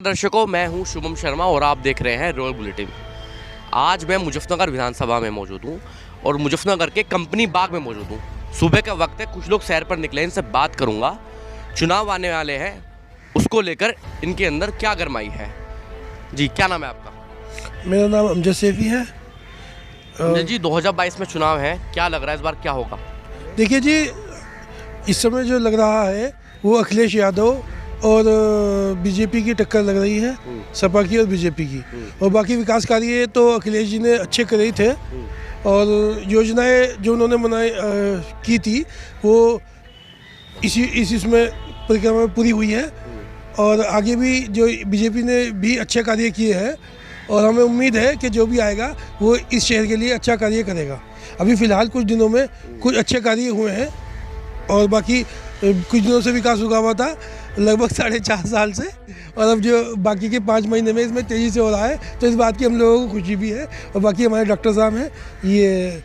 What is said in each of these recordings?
दर्शकों, मैं हूं शुभम शर्मा और आप देख रहे हैं रॉयल बुलेटिन। आज मैं मुजफ्फरनगर विधानसभा में मौजूद हूं और मुजफ्फरनगर के कंपनी बाग में मौजूद हूं। सुबह का वक्त है, कुछ लोग सैर पर निकले, इनसे बात करूंगा। चुनाव आने वाले हैं, उसको लेकर इनके अंदर क्या गरमाई है। जी, क्या नाम है आपका? मेरा नाम अमजद सैफी है। जी, 2022 में चुनाव है, क्या लग रहा है इस बार क्या होगा? देखिए जी, इस समय जो लग रहा है वो अखिलेश यादव और बीजेपी की टक्कर लग रही है, सपा की और बीजेपी की। और बाकी विकास कार्य तो अखिलेश जी ने अच्छे करे ही थे और योजनाएं जो उन्होंने की थी वो इसी इसमें परिक्रमा में पूरी हुई है। और आगे भी जो बीजेपी ने भी अच्छे कार्य किए हैं और हमें उम्मीद है कि जो भी आएगा वो इस शहर के लिए अच्छा कार्य करेगा। अभी फ़िलहाल कुछ दिनों में कुछ अच्छे कार्य हुए हैं और बाकी कुछ दिनों से विकास रुका हुआ था, लगभग 4.5 साल से, और अब जो बाकी के 5 महीने में इसमें तेज़ी से हो रहा है, तो इस बात की हम लोगों को खुशी भी है। और बाकी हमारे डॉक्टर साहब हैं, ये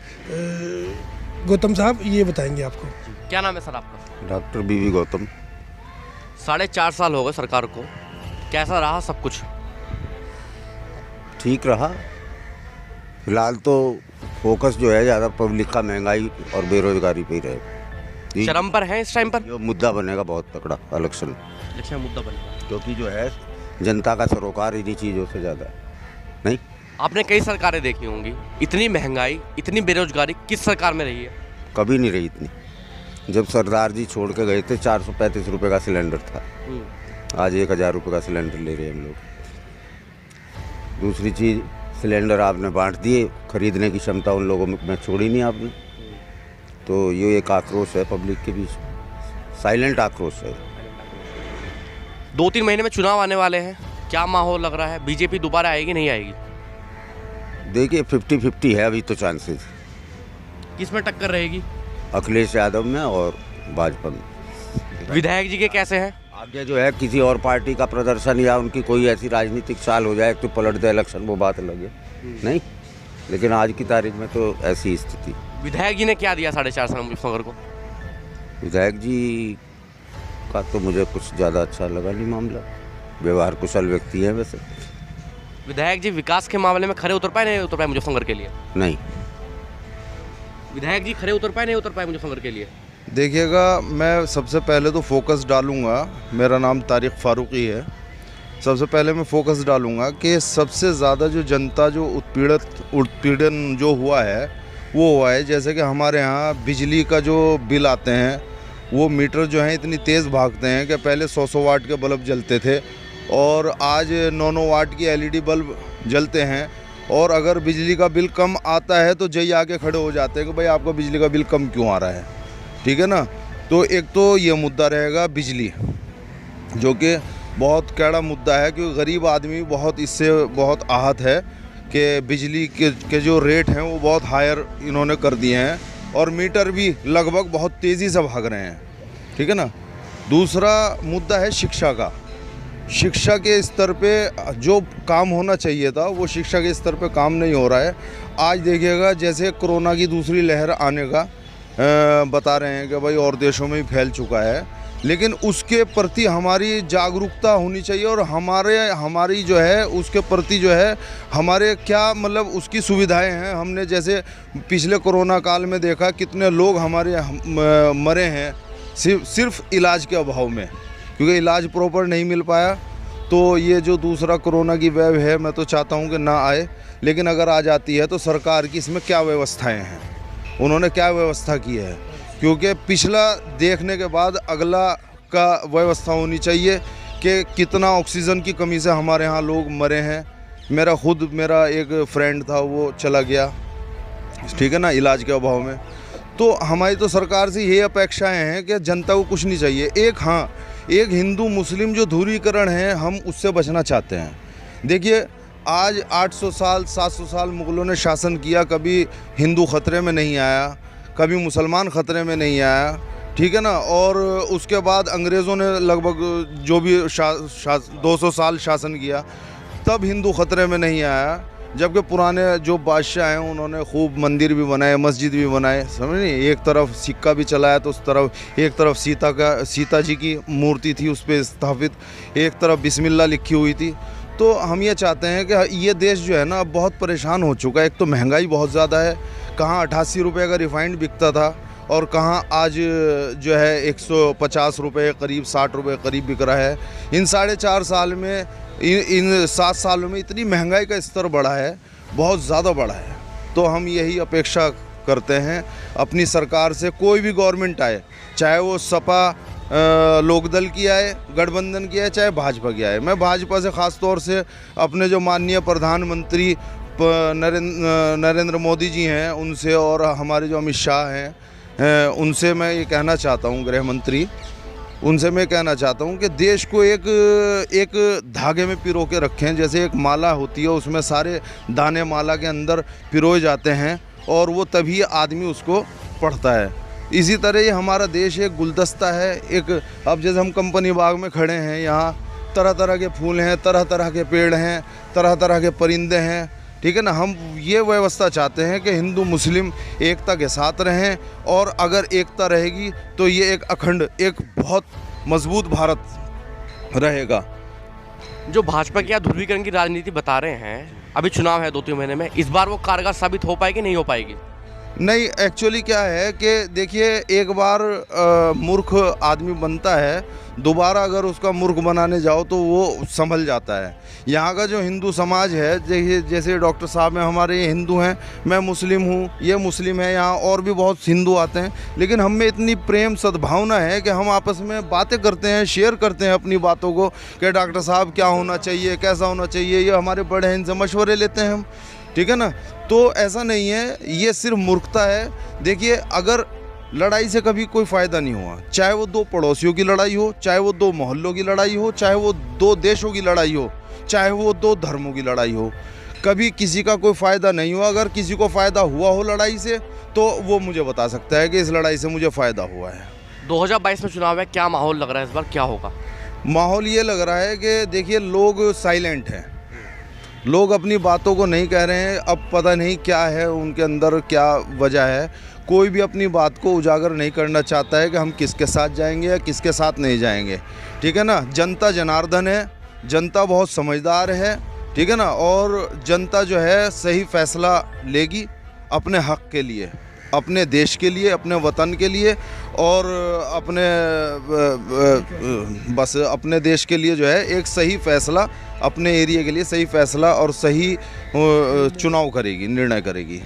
गौतम साहब, ये बताएंगे आपको। क्या नाम है सर आपका? डॉक्टर बीवी गौतम। 4.5 साल हो गए सरकार को, कैसा रहा सब कुछ? ठीक रहा। फिलहाल तो फोकस जो है ज़्यादा पब्लिक का महंगाई और बेरोजगारी पे ही रहे। शर्म पर है इस टाइम पर? जो मुद्दा बनेगा बहुत तगड़ा इलेक्शन, मुद्दा बनेगा, क्योंकि जो है जनता का सरोकार इन्हीं चीज़ों से ज़्यादा है। नहीं, आपने कई सरकारें देखी होंगी, इतनी महंगाई, इतनी बेरोजगारी किस सरकार में रही है? कभी नहीं रही इतनी। जब सरदार जी छोड़ के गए थे 435 रुपये का सिलेंडर था, आज 1000 रुपये का सिलेंडर ले रहे हैं हम लोग। दूसरी चीज़, सिलेंडर आपने बांट दिए, खरीदने की क्षमता उन लोगों में छोड़ी नहीं आपने। तो ये एक आक्रोश है पब्लिक के बीच, साइलेंट आक्रोश है। 2-3 महीने में चुनाव आने वाले हैं, क्या माहौल लग रहा है? बीजेपी दोबारा आएगी नहीं आएगी? देखिए 50-50 है अभी तो चांसेस। किस में टक्कर रहेगी? अखिलेश यादव में और भाजपा में। विधायक जी के कैसे हैं? आगे जो है किसी और पार्टी का प्रदर्शन या उनकी कोई ऐसी राजनीतिक चाल हो जाए तो पलट दे इलेक्शन, वो बात अलग है। नहीं, लेकिन आज की तारीख में तो ऐसी स्थिति। विधायक जी ने क्या दिया 4.5 साल मुजफ्फरनगर को? विधायक जी का तो मुझे कुछ ज़्यादा अच्छा लगा नहीं मामला। व्यवहार कुशल व्यक्ति है वैसे। विधायक जी विकास के मामले में खरे उतर पाए नहीं उतर पाए मुजफ्फरनगर के लिए? नहीं, विधायक जी खरे उतर पाए नहीं उतर पाए मुजफ्फरनगर के लिए? देखिएगा, मैं सबसे पहले तो फोकस डालूंगा, मेरा नाम तारिक फारूकी है। सबसे पहले मैं फोकस डालूंगा कि सबसे ज़्यादा जो जनता जो उत्पीड़न जो हुआ है वो हुआ है, जैसे कि हमारे यहाँ बिजली का जो बिल आते हैं वो मीटर जो हैं इतनी तेज़ भागते हैं कि पहले 100 वाट के बल्ब जलते थे और आज 9 वाट की LED बल्ब जलते हैं। और अगर बिजली का बिल कम आता है तो जय आके खड़े हो जाते हैं कि भाई आपका बिजली का बिल कम क्यों आ रहा है। ठीक है ना। तो एक तो ये मुद्दा रहेगा बिजली, जो कि बहुत कैड़ा मुद्दा है, क्योंकि गरीब आदमी बहुत इससे बहुत आहत है कि बिजली के जो रेट हैं वो बहुत हायर इन्होंने कर दिए हैं और मीटर भी लगभग बहुत तेज़ी से भाग रहे हैं। ठीक है ना। दूसरा मुद्दा है शिक्षा का। शिक्षा के स्तर पे जो काम होना चाहिए था वो शिक्षा के स्तर पे काम नहीं हो रहा है। आज देखिएगा, जैसे कोरोना की दूसरी लहर आने का बता रहे हैं कि भाई और देशों में भी फैल चुका है, लेकिन उसके प्रति हमारी जागरूकता होनी चाहिए और हमारी जो है उसके प्रति जो है हमारे क्या मतलब उसकी सुविधाएं हैं। हमने जैसे पिछले कोरोना काल में देखा कितने लोग हमारे मरे हैं सिर्फ इलाज के अभाव में, क्योंकि इलाज प्रॉपर नहीं मिल पाया। तो ये जो दूसरा कोरोना की वेव है, मैं तो चाहता हूँ कि ना आए, लेकिन अगर आ जाती है तो सरकार की इसमें क्या व्यवस्थाएँ हैं, उन्होंने क्या व्यवस्था की है, क्योंकि पिछला देखने के बाद अगला का व्यवस्था होनी चाहिए कि कितना ऑक्सीजन की कमी से हमारे यहाँ लोग मरे हैं। मेरा एक फ्रेंड था, वो चला गया, ठीक है ना, इलाज के अभाव में। तो हमारी तो सरकार से ये अपेक्षाएं हैं कि जनता को कुछ नहीं चाहिए। एक हिंदू मुस्लिम जो ध्रुवीकरण है, हम उससे बचना चाहते हैं। देखिए, आज 800 साल 700 साल मुग़लों ने शासन किया, कभी हिंदू ख़तरे में नहीं आया, कभी मुसलमान ख़तरे में नहीं आया। ठीक है ना। और उसके बाद अंग्रेज़ों ने लगभग जो भी 200 साल शासन किया, तब हिंदू ख़तरे में नहीं आया। जबकि पुराने जो बादशाह हैं उन्होंने खूब मंदिर भी बनाए, मस्जिद भी बनाए, समझ नहीं, एक तरफ सिक्का भी चलाया तो उस तरफ एक तरफ सीता जी की मूर्ति थी उस पर स्थापित, एक तरफ बिस्मिल्लाह लिखी हुई थी। तो हम ये चाहते हैं कि ये देश जो है ना अब बहुत परेशान हो चुका है। एक तो महंगाई बहुत ज़्यादा है, कहाँ 88 रुपये का रिफाइंड बिकता था और कहाँ आज जो है 150 रुपये करीब, 60 रुपये करीब बिक रहा है। इन 4.5 साल में, इन 7 सालों में इतनी महंगाई का स्तर बढ़ा है, बहुत ज़्यादा बढ़ा है। तो हम यही अपेक्षा करते हैं अपनी सरकार से, कोई भी गवर्नमेंट आए, चाहे वो सपा लोकदल की आए, गठबंधन की आए, चाहे भाजपा की आए। मैं भाजपा से ख़ास तौर से अपने जो माननीय प्रधानमंत्री नरेंद्र मोदी जी हैं उनसे, और हमारे जो अमित शाह हैं उनसे मैं ये कहना चाहता हूँ, गृह मंत्री, उनसे मैं कहना चाहता हूँ कि देश को एक धागे में पिरो के रखें। जैसे एक माला होती है, उसमें सारे दाने माला के अंदर पिरोए जाते हैं और वो तभी आदमी उसको पढ़ता है। इसी तरह ये हमारा देश एक गुलदस्ता है। एक अब जैसे हम कंपनी बाग में खड़े हैं, यहाँ तरह तरह के फूल हैं, तरह तरह के पेड़ हैं, तरह तरह के परिंदे हैं, ठीक है ना। हम ये व्यवस्था चाहते हैं कि हिंदू मुस्लिम एकता के साथ रहें, और अगर एकता रहेगी तो ये एक अखंड, एक बहुत मजबूत भारत रहेगा। जो भाजपा की ध्रुवीकरण की राजनीति बता रहे हैं, अभी चुनाव है 2-3 महीने में, इस बार वो कारगर साबित हो पाएगी, नहीं हो पाएगी? नहीं, एक्चुअली क्या है कि देखिए, एक बार मूर्ख आदमी बनता है, दोबारा अगर उसका मूर्ख बनाने जाओ तो वो संभल जाता है। यहाँ का जो हिंदू समाज है, जैसे डॉक्टर साहब हैं हमारे, ये हिंदू हैं, मैं मुस्लिम हूँ, ये मुस्लिम है, यहाँ और भी बहुत हिंदू आते हैं, लेकिन हम में इतनी प्रेम सद्भावना है कि हम आपस में बातें करते हैं, शेयर करते हैं अपनी बातों को कि डॉक्टर साहब क्या होना चाहिए, कैसा होना चाहिए, ये हमारे बड़े हैं, इनसे मशवरे लेते हैं हम, ठीक है ना। तो ऐसा नहीं है, ये सिर्फ मूर्खता है। देखिए, अगर लड़ाई से कभी कोई फ़ायदा नहीं हुआ, चाहे वो 2 पड़ोसियों की लड़ाई हो, चाहे वो 2 मोहल्लों की लड़ाई हो, चाहे वो 2 देशों की लड़ाई हो, चाहे वो 2 धर्मों की लड़ाई हो, कभी किसी का कोई फ़ायदा नहीं हुआ। अगर किसी को फ़ायदा हुआ हो लड़ाई से तो वो मुझे बता सकता है कि इस लड़ाई से मुझे फ़ायदा हुआ है। 2022 में चुनाव है, क्या माहौल लग रहा है इस बार, क्या होगा? माहौल ये लग रहा है कि देखिए, लोग साइलेंट हैं, लोग अपनी बातों को नहीं कह रहे हैं। अब पता नहीं क्या है उनके अंदर, क्या वजह है, कोई भी अपनी बात को उजागर नहीं करना चाहता है कि हम किसके साथ जाएंगे या किसके साथ नहीं जाएंगे, ठीक है ना। जनता जनार्दन है, जनता बहुत समझदार है, ठीक है ना, और जनता जो है सही फैसला लेगी अपने हक के लिए, अपने देश के लिए, अपने वतन के लिए, और बस अपने देश के लिए जो है एक सही फैसला, अपने एरिया के लिए सही फैसला और सही चुनाव करेगी, निर्णय करेगी।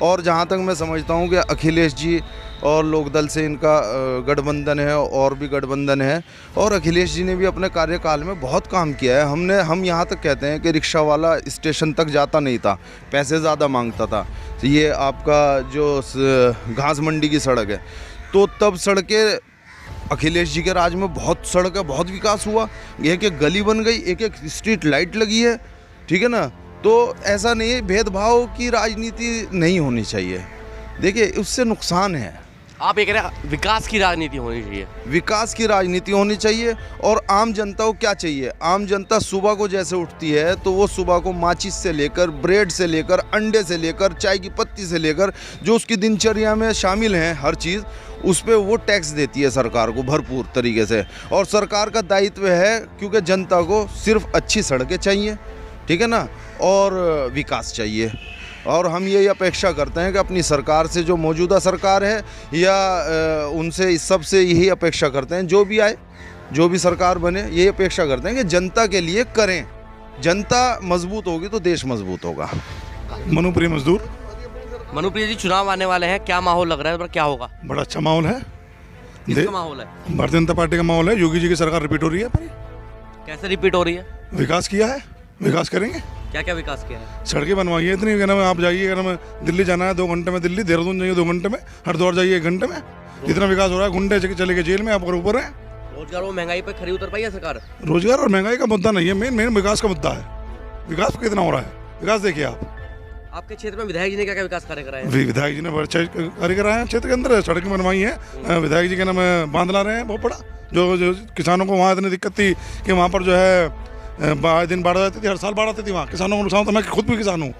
और जहाँ तक मैं समझता हूँ कि अखिलेश जी और लोकदल से इनका गठबंधन है, और भी गठबंधन है, और अखिलेश जी ने भी अपने कार्यकाल में बहुत काम किया है। हम यहाँ तक कहते हैं कि रिक्शा वाला स्टेशन तक जाता नहीं था, पैसे ज़्यादा मांगता था। ये आपका जो घास मंडी की सड़क है, तो तब सड़कें अखिलेश जी के राज में बहुत सड़क है, बहुत विकास हुआ, एक एक गली बन गई, एक एक स्ट्रीट लाइट लगी है, ठीक है ना। तो ऐसा नहीं है, भेदभाव की राजनीति नहीं होनी चाहिए। देखिए, उससे नुकसान है। आप ये कह रहे हैं विकास की राजनीति होनी चाहिए? विकास की राजनीति होनी चाहिए। और आम जनता को क्या चाहिए? आम जनता सुबह को जैसे उठती है तो वो सुबह को माचिस से लेकर, ब्रेड से लेकर, अंडे से लेकर, चाय की पत्ती से लेकर, जो उसकी दिनचर्या में शामिल हैं हर चीज़, उस पर वो टैक्स देती है सरकार को भरपूर तरीके से। और सरकार का दायित्व है, क्योंकि जनता को सिर्फ अच्छी सड़कें चाहिए, ठीक है ना, और विकास चाहिए। और हम ये अपेक्षा करते हैं कि अपनी सरकार से, जो मौजूदा सरकार है, या उनसे, इस सब से यही अपेक्षा करते हैं, जो भी आए, जो भी सरकार बने, यही अपेक्षा करते हैं कि जनता के लिए करें। जनता मजबूत होगी तो देश मजबूत होगा। मनुप्रिय मजदूर। मनुप्रिय जी, चुनाव आने वाले हैं, क्या माहौल लग रहा है, पर क्या होगा? बड़ा अच्छा माहौल है। किसका माहौल है? भारतीय जनता पार्टी का माहौल है। योगी जी की सरकार रिपीट हो रही है। कैसे रिपीट हो रही है? विकास किया है, विकास करेंगे। क्या क्या विकास किया है? सड़कें बनवाई है इतनी, कहना आप जाइए, कहना दिल्ली जाना है 2 घंटे में दिल्ली, देहरादून जाइए 2 घंटे में, हरिद्वार जाइए 1 घंटे में। इतना विकास हो रहा है, गुंडे चले गए जेल में, आप ऊपर है। रोजगार और महंगाई पर खरी उतर पाई है सरकार? रोजगार और महंगाई का मुद्दा नहीं है, मेन विकास का मुद्दा है। विकास कितना हो रहा है, विकास देखिए आप। आपके क्षेत्र में विधायक जी ने क्या क्या विकास कार्य कराए? विधायक जी ने बड़े अच्छे कार्य कराए हैं क्षेत्र के अंदर, सड़कें बनवाई हैं। विधायक जी के नाम बांध ला रहे हैं बहुत बड़ा। जो किसानों को वहाँ इतनी दिक्कत थी कि वहाँ पर जो है आए दिन बाढ़ आती थी, हर साल बाढ़ आती थी, वहाँ किसानों को नुकसान होता। मैं खुद भी किसान हूँ।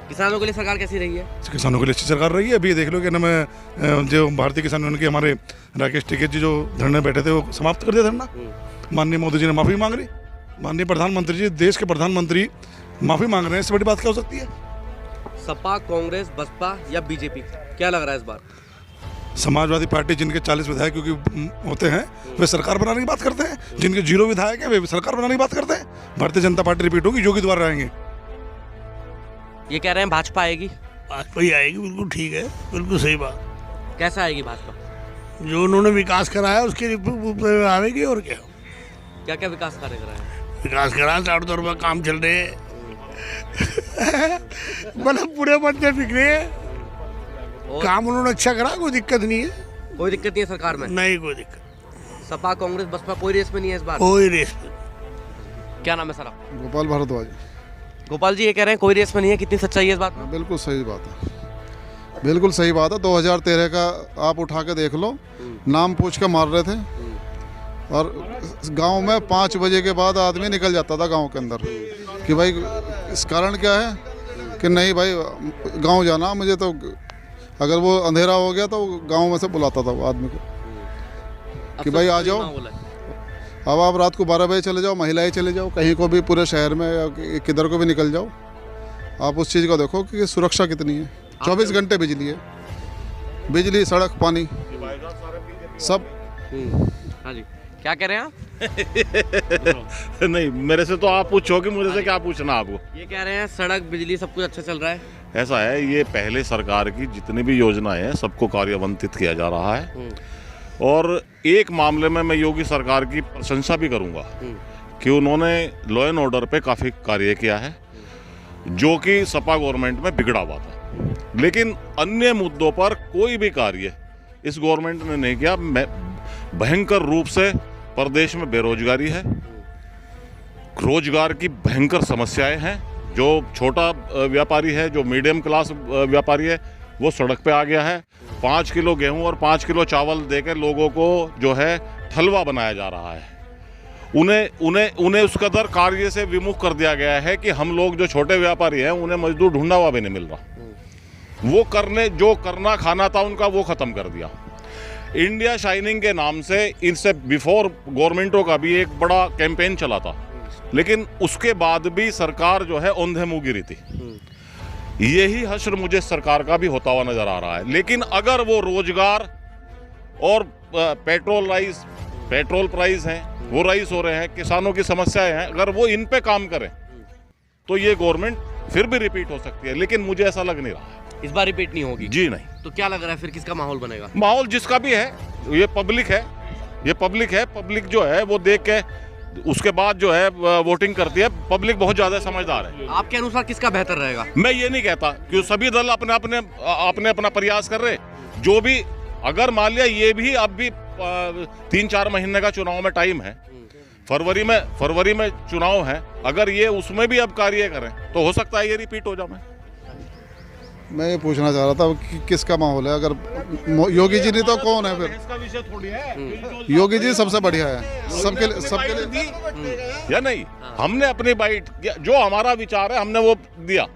किसानों के लिए सरकार कैसी रही है? किसानों के लिए अच्छी सरकार रही है। अभी देख लो कि ना, मैं जो भारतीय किसान यूनियन के हमारे राकेश टिकैत जी जो धरने बैठे थे, वो समाप्त कर दिया धरना। माननीय मोदी जी ने माफ़ी मांग रही। माननीय प्रधानमंत्री जी, देश के प्रधानमंत्री माफ़ी मांग रहे हैं। इससे बड़ी बात क्या हो सकती है? सपा, कांग्रेस, बसपा या बीजेपी, क्या लग रहा है इस बार? समाजवादी पार्टी, जिनके 40 विधायक क्योंकि होते हैं, वे सरकार बनाने की बात करते हैं। जिनके 0 विधायक हैं, वे सरकार बनाने की बात करते हैं। भारतीय जनता पार्टी रिपीट होगी, योगी द्वारा रहेंगे। ये कह रहे हैं भाजपा आएगी। भाजपा ही आएगी, बिल्कुल ठीक है, बिल्कुल सही बात। कैसा आएगी भाजपा? जो उन्होंने विकास कराया उसके रूप में आवेगी। और क्या क्या क्या विकास कार्य कराए? विकास करा, 400 रुपये काम चल रहे हैं। मतलब पूरे बंदे बिगड़े हैं। और काम उन्होंने अच्छा करा, कोई दिक्कत नहीं है। कोई दिक्कत नहीं है सरकार में? नहीं कोई दिक्कत। सपा, कांग्रेस, बसपा कोई रेस में नहीं है इस बार? कोई रेस में। क्या नाम है सर? गोपाल भारद्वाज। गोपाल जी, ये कह रहे हैं कोई रेस में नहीं है, कितनी सच्चाई है इस बात में? बिल्कुल सही बात है, बिल्कुल सही बात है। 2013 का आप उठा के देख लो, नाम पूछ के मार रहे थे। और गांव में 5 बजे के बाद आदमी निकल जाता था गांव के अंदर कि भाई इस कारण क्या है कि नहीं भाई गांव जाना मुझे। तो अगर वो अंधेरा हो गया तो गांव में से बुलाता था वो आदमी को कि भाई आ जाओ। अब आप रात को 12 बजे चले जाओ, महिलाएं चले जाओ, कहीं को भी पूरे शहर में या किधर को भी निकल जाओ, आप उस चीज़ को देखो कि सुरक्षा कितनी है। 24 घंटे बिजली है, बिजली, सड़क, पानी, सब। हाँ जी, क्या कह रहे हैं आप? नहीं, मेरे से तो आप पूछोगे, मुझे से क्या पूछना आपको। ये कह रहे हैं सड़क, बिजली सब कुछ अच्छा चल रहा है। ऐसा है, ये पहले सरकार की जितनी भी योजनाएं हैं सबको कार्यान्वित किया जा रहा है। और एक मामले में मैं योगी सरकार की प्रशंसा भी करूंगा कि उन्होंने लॉ एंड ऑर्डर पे काफ़ी कार्य किया है, जो कि सपा गवर्नमेंट में बिगड़ा हुआ था। लेकिन अन्य मुद्दों पर कोई भी कार्य इस गवर्नमेंट ने नहीं किया। भयंकर रूप से प्रदेश में बेरोजगारी है, रोजगार की भयंकर समस्याएं हैं। जो छोटा व्यापारी है, जो मीडियम क्लास व्यापारी है, वो सड़क पे आ गया है। 5 किलो गेहूं और 5 किलो चावल देकर लोगों को जो है ठलवा बनाया जा रहा है। उन्हें उस कदर कार्य से विमुख कर दिया गया है कि हम लोग जो छोटे व्यापारी हैं उन्हें मजदूर ढूंढा हुआ भी नहीं मिल रहा। वो जो करना खाना था उनका, वो खत्म कर दिया। इंडिया शाइनिंग के नाम से इनसे बिफोर गवर्नमेंटों का भी एक बड़ा कैंपेन चला था, लेकिन उसके बाद भी सरकार जो है औंधे मुंह गिरी थी। यही हश्र मुझे सरकार का भी होता हुआ नजर आ रहा है। लेकिन अगर वो रोजगार और पेट्रोल प्राइस हैं, वो राइज हो रहे हैं, किसानों की समस्याएं हैं, अगर वो इन पे काम करें तो ये गवर्नमेंट फिर भी रिपीट हो सकती है। लेकिन मुझे ऐसा लग नहीं रहा है इस बार रिपीट नहीं होगी। जी नहीं। तो क्या लग रहा है फिर किसका माहौल बनेगा? माहौल जिसका भी है, ये पब्लिक है, पब्लिक जो है वो देख के उसके बाद जो है वोटिंग करती है। पब्लिक बहुत ज्यादा समझदार है। आपके अनुसार किसका बेहतर रहेगा? मैं ये नहीं कहता कि सभी दल अपना प्रयास कर रहे। जो भी, अगर मान लिया ये भी अब भी 3-4 महीने का चुनाव में टाइम है, फरवरी में चुनाव है, अगर ये उसमें भी अब कार्य करें तो हो सकता है ये रिपीट हो जाए। मैं ये पूछना चाह रहा था कि किसका माहौल है। अगर योगी जी नहीं तो कौन है फिर? इसका विषय थोड़ी है। योगी जी सबसे बढ़िया है सबके लिए। या नहीं, हमने अपनी बाइट, जो हमारा विचार है हमने वो दिया।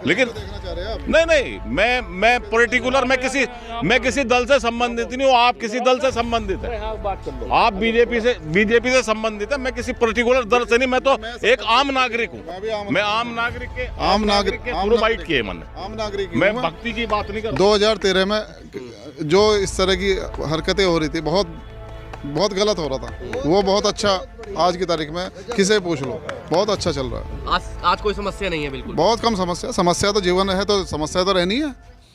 लेकिन देखना चाह रहे हैं आप? नहीं, मैं पर्टिकुलर मैं किसी दल से संबंधित नहीं हूँ। आप किसी दल से संबंधित है, आप बीजेपी से संबंधित है। मैं किसी पर्टिकुलर दल से नहीं, मैं तो एक आम नागरिक हूँ। मैं आम नागरिक के पूरी बाइट किए मैंने। आम नागरिक मैं भक्ति की बात नहीं कर रहा। 2013 में जो इस तरह की हरकतें हो रही थी, बहुत गलत हो रहा था, वो बहुत अच्छा आज की तारीख में किसे पूछ लो बहुत अच्छा चल रहा है। आज कोई समस्या नहीं है? बिल्कुल, बहुत कम समस्या तो जीवन है, तो समस्या तो रहनी है।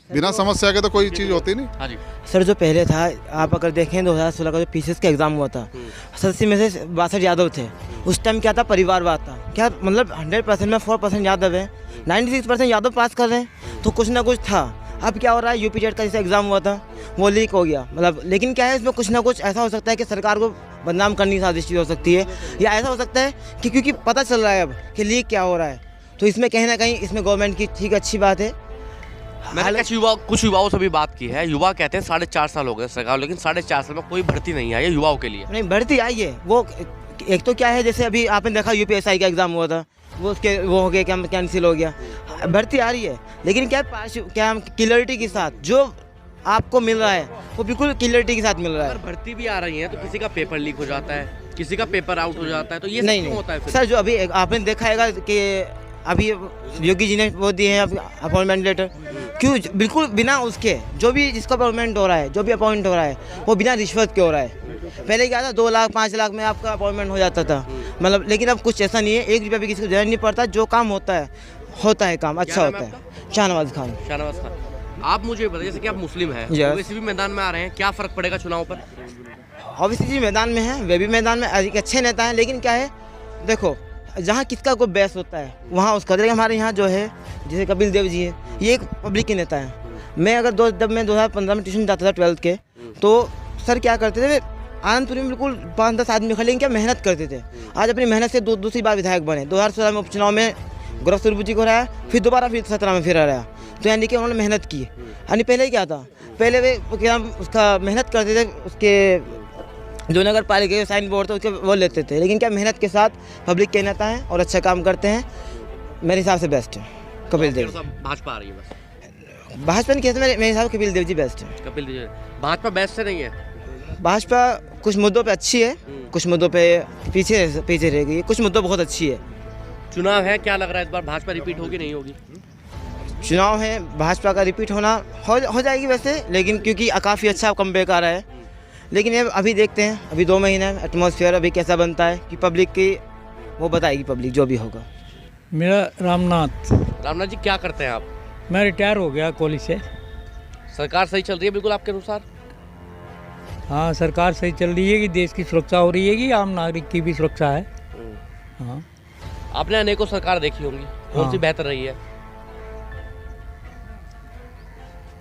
बिना समस्या के तो कोई चीज़ होती नहीं। हाँ जी सर, जो पहले था, आप अगर देखें 2016 का जो पीसीएस का एग्ज़ाम हुआ था, 80 में से 62 यादव थे। उस टाइम क्या था? परिवारवाद था। क्या मतलब 100% में 4% यादव है, 96% यादव पास कर रहे हैं, तो कुछ ना कुछ था। अब क्या हो रहा है? यूपी जेट का जैसे एग्ज़ाम हुआ था वो लीक हो गया। मतलब लेकिन क्या है, इसमें कुछ ना कुछ ऐसा हो सकता है कि सरकार को बदनाम करने की साजिश चीज़ हो सकती है, या ऐसा हो सकता है कि क्योंकि पता चल रहा है अब कि लीक क्या हो रहा है, तो इसमें कहीं ना कहीं इसमें गवर्नमेंट की ठीक अच्छी बात है। मैंने कुछ युवाओं से भी बात की है। युवा कहते हैं 4.5 साल हो गए सरकार, लेकिन 4.5 साल में कोई भर्ती नहीं आई है युवाओं के लिए। नहीं, भर्ती आई है, वो एक तो क्या है, जैसे अभी आपने देखा यूपीएसआई का एग्ज़ाम हुआ था, वो हो गया, कैंसिल हो गया। भर्ती आ रही है, लेकिन क्या क्लियरिटी के साथ जो आपको मिल रहा है वो बिल्कुल क्लियरिटी के साथ मिल रहा है। अगर भर्ती भी आ रही है तो किसी का पेपर लीक हो जाता है, किसी का पेपर आउट हो जाता है, तो ये नहीं क्यों होता है फिर? सर, जो अभी आपने देखा है कि अभी योगी जी ने वो दिए हैं अपॉइंटमेंट लेटर, क्यों बिल्कुल बिना उसके जो भी जिसका अपॉइंटमेंट हो रहा है, जो भी अपॉइंट हो रहा है वो बिना रिश्वत के हो रहा है। पहले क्या था, 2 लाख 5 लाख में आपका अपॉइंटमेंट हो जाता था, मतलब, लेकिन अब कुछ ऐसा नहीं है, 1 रुपया भी किसी को देना नहीं पड़ता। जो काम होता है काम अच्छा होता है। शाहनवाज खान। शाहनवाज खान, आप मुझे बताइए, जैसे कि आप मुस्लिम हैं, Yes. वैसे भी मैदान में आ रहे हैं, क्या फ़र्क पड़ेगा चुनाव पर? ऑब्वियसली जी मैदान में है, वे भी मैदान में एक अच्छे नेता हैं, लेकिन क्या है, देखो जहाँ किसका कोई बेस होता है वहाँ उसका। देखिए हमारे यहाँ जो है, जैसे कपिल देव जी है, ये एक पब्लिक के नेता हैं। मैं अगर जब मैं 2015 में ट्यूशन जाता था 12th के, तो सर क्या करते थे, आनंदपुर में बिल्कुल 5-10 आदमी खड़े, क्या मेहनत करते थे। आज अपनी मेहनत से दूसरी बार विधायक बने। 2016 में उपचुनाव में गौरव स्वरूप जी को हराया, फिर दोबारा फिर 17 में फिर हराया। तो यानी कि उन्होंने मेहनत की। यानी पहले क्या था, पहले वे क्या उसका मेहनत करते थे, उसके जो नगर पालिका के साइन बोर्ड थे उसके वो लेते थे, लेकिन क्या मेहनत के साथ पब्लिक के नेता हैं और अच्छा काम करते हैं। मेरे हिसाब से बेस्ट है कपिल देव। भाजपा आ रही है बस? भाजपा नहीं कहते, मेरे हिसाब से कपिल देव जी बेस्ट है। कपिल देव, भाजपा बेस्ट से नहीं है? भाजपा कुछ मुद्दों पे अच्छी है, कुछ मुद्दों पे पीछे रह गई है, कुछ मुद्दों बहुत अच्छी है। चुनाव है, क्या लग रहा है इस बार भाजपा रिपीट होगी नहीं होगी? चुनाव है, भाजपा का रिपीट होना हो जाएगी वैसे, लेकिन क्योंकि काफ़ी अच्छा कमबैक आ रहा है। लेकिन ये अभी देखते हैं, अभी 2 महीने एटमॉस्फेयर अभी कैसा बनता है कि पब्लिक की वो बताएगी, पब्लिक जो भी होगा। मेरा रामनाथ जी, क्या करते हैं आप? मैं रिटायर हो गया कॉलेज से। सरकार सही चल रही है बिल्कुल आपके अनुसार? हाँ, सरकार सही चल रही है कि देश की सुरक्षा हो रही है कि आम नागरिक की भी सुरक्षा है। हाँ, आपने अनेकों सरकार देखी होंगी, कौन सी बेहतर रही है?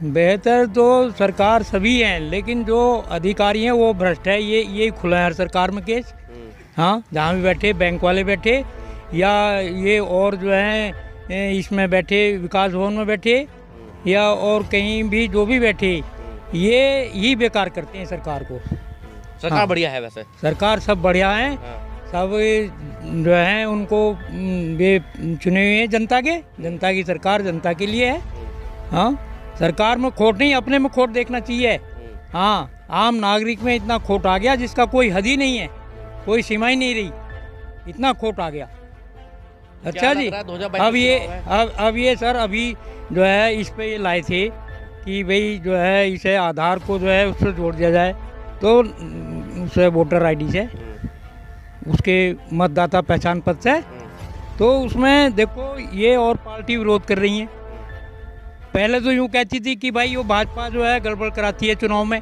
बेहतर तो सरकार सभी हैं, लेकिन जो अधिकारी हैं वो भ्रष्ट है। ये खुला है हर सरकार में केस। हाँ, जहाँ भी बैठे, बैंक वाले बैठे या ये और जो है इसमें बैठे, विकास भवन में बैठे या और कहीं भी जो भी बैठे, ये ही बेकार करते हैं सरकार को। सरकार हाँ, बढ़िया है वैसे? सरकार सब बढ़िया है। सब जो है उनको वे चुने हुए हैं जनता की सरकार जनता के लिए है। हाँ, सरकार में खोट नहीं, अपने में खोट देखना चाहिए। हाँ, आम नागरिक में इतना खोट आ गया जिसका कोई हद ही नहीं है, कोई सीमा ही नहीं रही, इतना खोट आ गया। अच्छा जी, अब ये सर अभी जो है इस पे ये लाए थे कि भाई जो है इसे आधार को जो है उससे जोड़ दिया जाए, तो उससे वोटर आईडी से, उसके मतदाता पहचान पत्र से। तो उसमें देखो ये और पार्टी विरोध कर रही हैं। पहले तो यूँ कहती थी कि भाई वो भाजपा जो है गड़बड़ कराती है चुनाव में,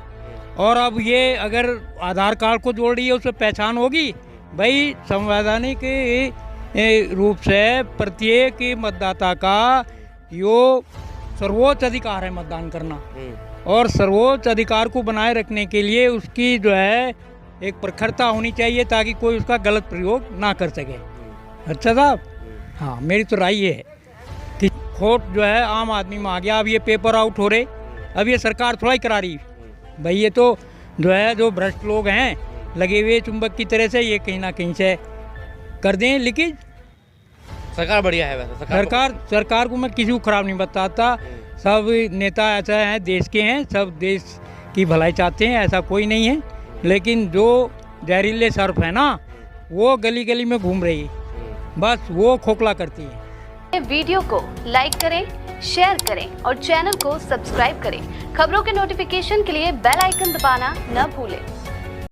और अब ये अगर आधार कार्ड को जोड़ रही है उसमें पहचान होगी। भाई संवैधानिक रूप से प्रत्येक मतदाता का यो सर्वोच्च अधिकार है मतदान करना, और सर्वोच्च अधिकार को बनाए रखने के लिए उसकी जो है एक प्रखरता होनी चाहिए ताकि कोई उसका गलत प्रयोग ना कर सके। अच्छा साहब, हाँ, मेरी तो राय ये है कि खोट जो है आम आदमी में आ गया। अब ये पेपर आउट हो रहे, अब ये सरकार थोड़ा ही करा रही भाई, ये तो जो है जो भ्रष्ट लोग हैं लगे हुए चुंबक की तरह से, ये कहीं ना कहीं से कर दें। लेकिन सरकार बढ़िया है वैसे? सरकार को मैं किसी को खराब नहीं बताता। सब नेता ऐसा हैं, देश के हैं, सब देश की भलाई चाहते हैं, ऐसा कोई नहीं है। लेकिन जो जहरीले सर्फ है ना, वो गली गली में घूम रही है, बस वो खोखला करती है। वीडियो को लाइक करें, शेयर करें और चैनल को सब्सक्राइब करें। खबरों के नोटिफिकेशन के लिए बेल आइकन दबाना न भूलें।